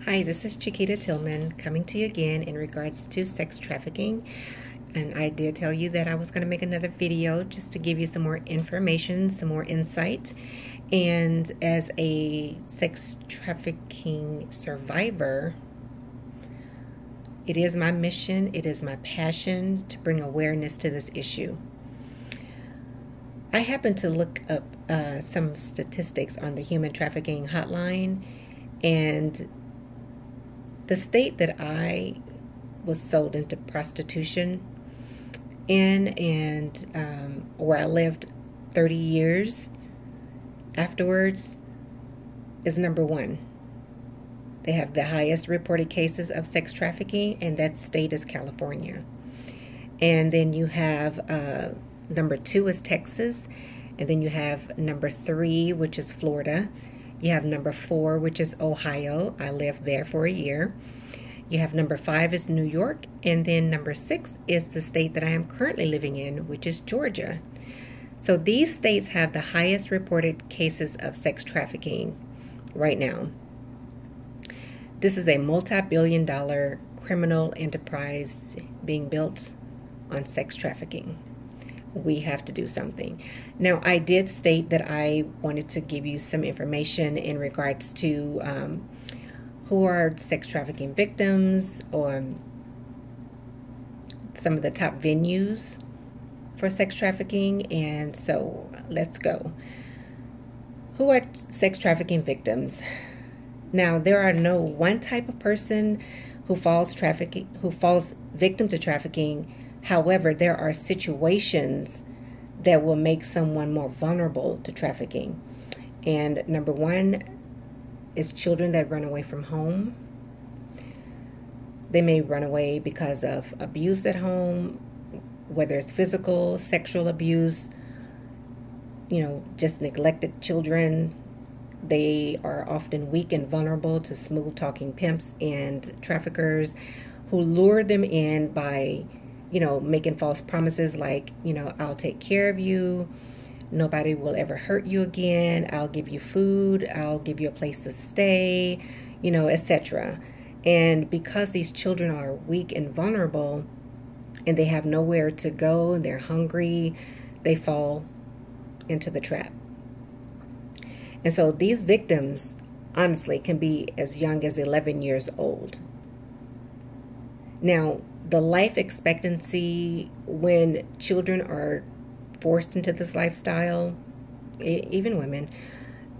Hi, this is Chiquita Tillman coming to you again in regards to sex trafficking. And I did tell you that I was going to make another video just to give you some more information, some more insight. And as a sex trafficking survivor, it is my mission, it is my passion to bring awareness to this issue. I happened to look up some statistics on the human trafficking hotline, and the state that I was sold into prostitution in, and where I lived 30 years afterwards, is number one. They have the highest reported cases of sex trafficking, and that state is California. And then you have number two is Texas, and then you have number three, which is Florida. You have number four, which is Ohio. I lived there for a year. You have number five is New York, and then number six is the state that I am currently living in, which is Georgia. So these states have the highest reported cases of sex trafficking right now. This is a multi-billion-dollar criminal enterprise being built on sex trafficking. We have to do something. Now, I did state that I wanted to give you some information in regards to who are sex trafficking victims, or some of the top venues for sex trafficking. And so let's go. Who are sex trafficking victims? Now, there are no one type of person who falls victim to trafficking. However, there are situations that will make someone more vulnerable to trafficking. And number one is children that run away from home. They may run away because of abuse at home, whether it's physical, sexual abuse, just neglected children. They are often weak and vulnerable to smooth-talking pimps and traffickers who lure them in by making false promises like, I'll take care of you. Nobody will ever hurt you again. I'll give you food. I'll give you a place to stay, etc. And because these children are weak and vulnerable and they have nowhere to go, they're hungry, they fall into the trap. And so these victims, honestly, can be as young as 11 years old. Now, the life expectancy when children are forced into this lifestyle, even women,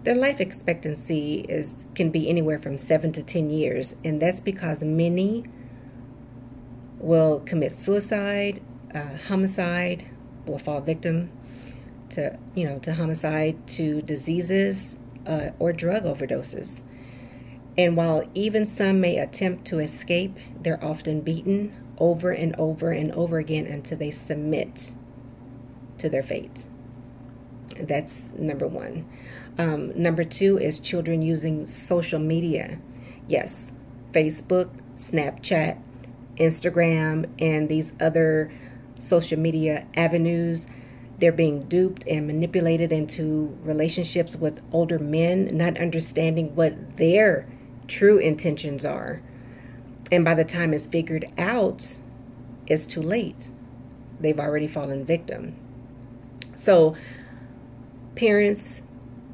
their life expectancy can be anywhere from 7 to 10 years. And that's because many will commit suicide, homicide, will fall victim to homicide, to diseases, or drug overdoses. And while even some may attempt to escape, they're often beaten over and over and over again until they submit to their fate. That's number one. Number two is children using social media. Yes, Facebook, Snapchat, Instagram, and these other social media avenues. They're being duped and manipulated into relationships with older men, not understanding what their true intentions are. And by the time it's figured out, it's too late. They've already fallen victim. So parents,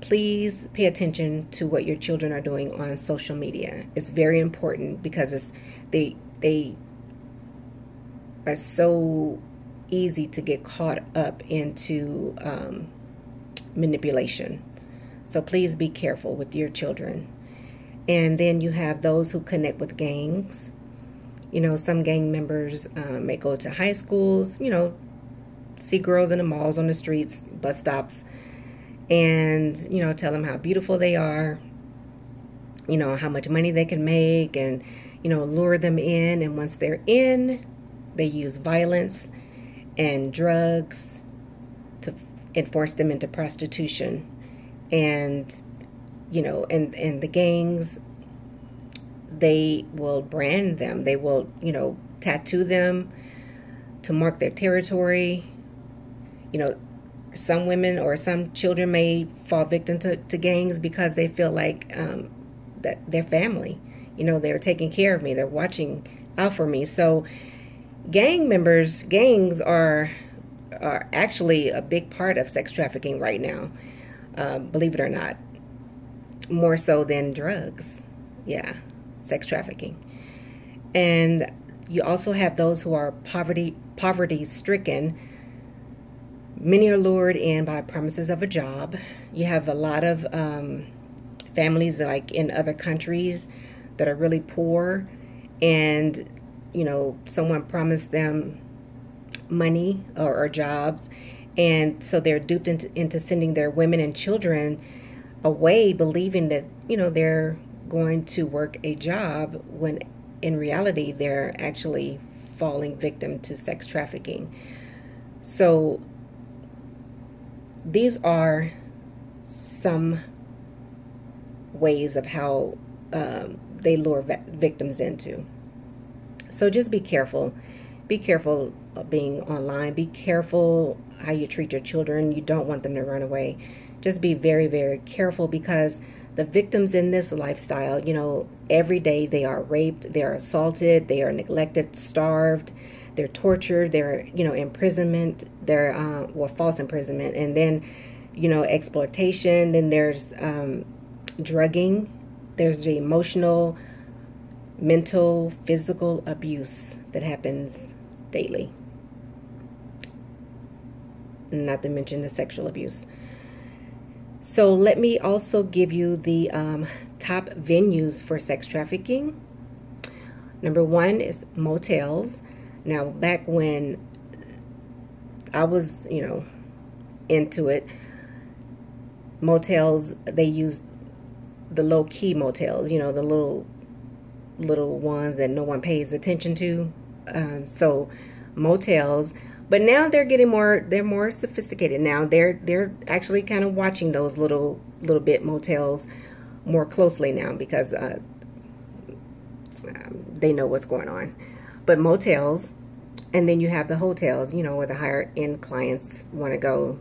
please pay attention to what your children are doing on social media. It's very important because they are so easy to get caught up into manipulation. So please be careful with your children. And then you have those who connect with gangs. Some gang members may go to high schools, see girls in the malls, on the streets, bus stops, and, tell them how beautiful they are, how much money they can make, and, lure them in. And once they're in, they use violence and drugs to enforce them into prostitution. And and the gangs, they will brand them. They will, tattoo them to mark their territory. Some women or some children may fall victim to gangs because they feel like that their family, They're taking care of me. They're watching out for me. So gangs are actually a big part of sex trafficking right now. Believe it or not, more so than drugs. Yeah, sex trafficking. And you also have those who are poverty stricken. Many are lured in by promises of a job. You have a lot of families like in other countries that are really poor, and someone promised them money or jobs, and so they're duped into sending their women and children away, believing that they're going to work a job, when in reality they're actually falling victim to sex trafficking. So these are some ways of how they lure victims into. So just be careful. Be careful of being online. Be careful how you treat your children. You don't want them to run away. Just be very, very careful, because the victims in this lifestyle, every day they are raped, they are assaulted, they are neglected, starved, they're tortured, they're, imprisonment, they're, false imprisonment, and then, exploitation. Then there's drugging. There's the emotional, mental, physical abuse that happens daily. Not to mention the sexual abuse. So let me also give you the top venues for sex trafficking. Number one is motels. Now, back when I was, into it, motels, they used the low-key motels, the little ones that no one pays attention to. So motels. But now they're more sophisticated now. They're actually kind of watching those little bit motels more closely now, because they know what's going on. But motels, and then you have the hotels, where the higher end clients want to go,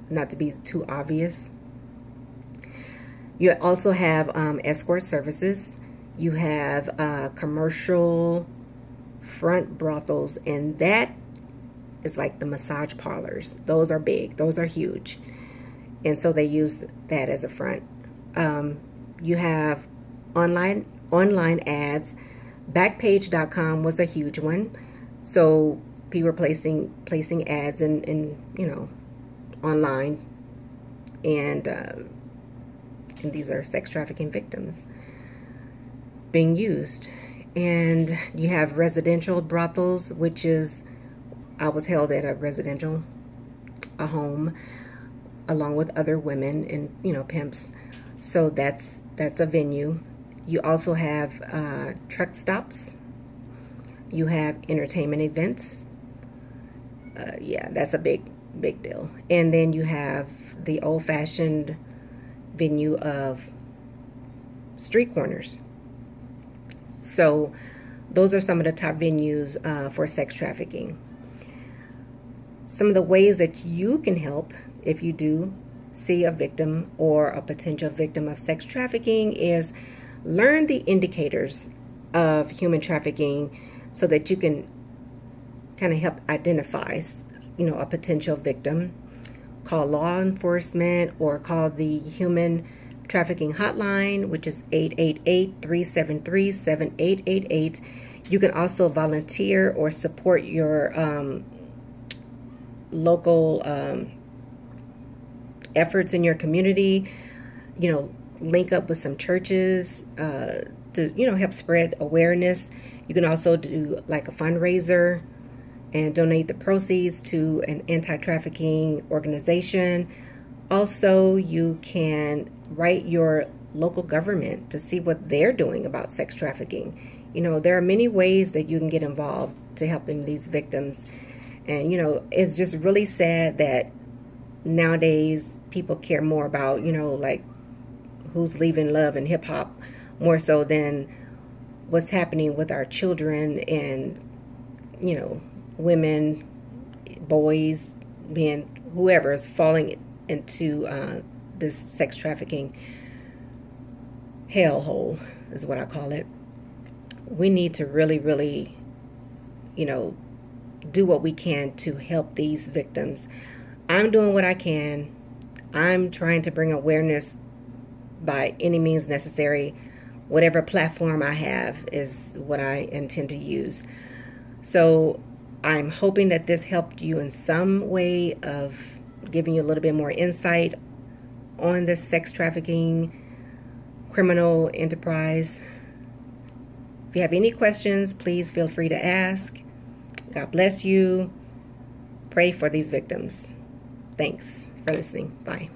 not to be too obvious. You also have escort services. You have commercial front brothels, and that is like the massage parlors. Those are big. Those are huge. And so they use that as a front. You have online ads. Backpage.com was a huge one. So people were placing ads in online, and these are sex trafficking victims being used. And you have residential brothels, which is, I was held at a home, along with other women and pimps. So that's a venue. You also have truck stops. You have entertainment events. Yeah, that's a big deal. And then you have the old-fashioned venue of street corners. So those are some of the top venues for sex trafficking. Some of the ways that you can help if you do see a victim or a potential victim of sex trafficking is learn the indicators of human trafficking, so that you can kind of help identify, a potential victim. Call law enforcement or call the human trafficking hotline, which is 888-373-7888. You can also volunteer or support your local efforts in your community. Link up with some churches to help spread awareness. You can also do like a fundraiser and donate the proceeds to an anti-trafficking organization. Also, you can write your local government to see what they're doing about sex trafficking. There are many ways that you can get involved to helping these victims. And, it's just really sad that nowadays people care more about, like who's leaving love and hip hop more so than what's happening with our children and, women, boys, men, whoever is falling into this sex trafficking. hellhole, is what I call it. We need to really, really, do what we can to help these victims. I'm doing what I can. I'm trying to bring awareness by any means necessary. Whatever platform I have is what I intend to use. So I'm hoping that this helped you in some way of giving you a little bit more insight on this sex trafficking criminal enterprise. If you have any questions, please feel free to ask. God bless you. Pray for these victims. Thanks for listening. Bye.